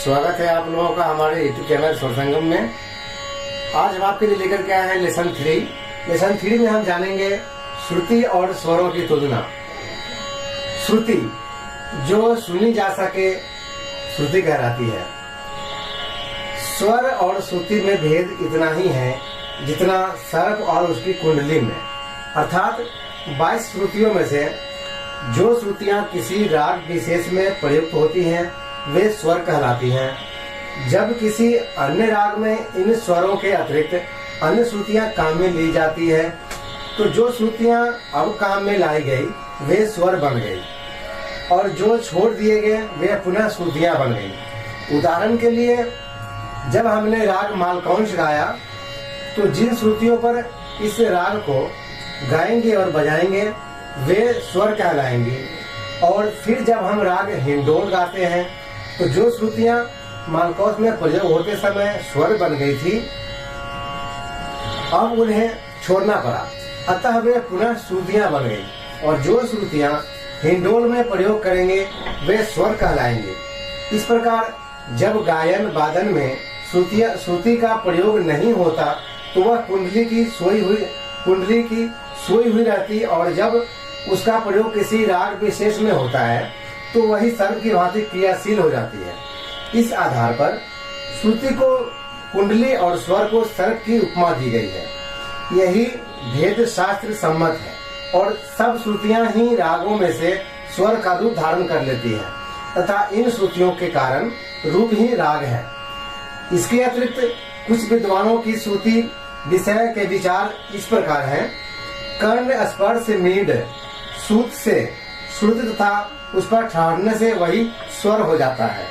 स्वागत है आप लोगों का हमारे यूट्यूब चैनल स्वर संगम में। आज हम आपके लिए लेकर के आए हैं लेसन 3। लेसन 3 में हम जानेंगे श्रुति और स्वरों की तुलना। श्रुति जो सुनी जा सके श्रुति कहलाती है। स्वर और श्रुति में भेद इतना ही है जितना सर्प और उसकी कुंडली में, अर्थात 22 श्रुतियों में से जो श्रुतियां किसी राग विशेष में प्रयुक्त होती हैं वे स्वर कहलाती हैं। जब किसी अन्य राग में इन स्वरों के अतिरिक्त अन्य श्रुतियां काम में ली जाती है तो जो श्रुतियां अब काम में लाई गई वे स्वर बन गई और जो छोड़ दिए गए वे पुनः श्रुतियां बन गई। उदाहरण के लिए जब हमने राग मालकौंस गाया तो जिन श्रुतियों पर इस राग को गाएंगे और बजाएंगे वे स्वर कहलाएंगी, और फिर जब हम राग हिंडोल गाते हैं तो जो श्रुतियां मालकौंस में प्रयोग होते समय स्वर बन गई थी अब उन्हें छोड़ना पड़ा, अतः वे पुनः श्रुतियां बन गई, और जो श्रुतियां हिंडोल में प्रयोग करेंगे वे स्वर कहलाएंगे। इस प्रकार जब गायन वादन में श्रुति का प्रयोग नहीं होता तो वह कुंडली की सोई हुई रहती, और जब उसका प्रयोग किसी राग विशेष में होता है तो वही सर्प की भांति क्रियाशील हो जाती है। इस आधार पर श्रुति को कुंडली और स्वर को सर्प की उपमा दी गई है। यही भेद शास्त्र सम्मत है और सब श्रुतियां ही रागों में से स्वर का रूप धारण कर लेती है तथा इन श्रुतियों के कारण रूप ही राग है। इसके अतिरिक्त कुछ विद्वानों की श्रुति विषय के विचार इस प्रकार हैं। कर्ण स्पर्श मींड सूत से श्रुति तथा उस पर ठहरने से वही स्वर हो जाता है।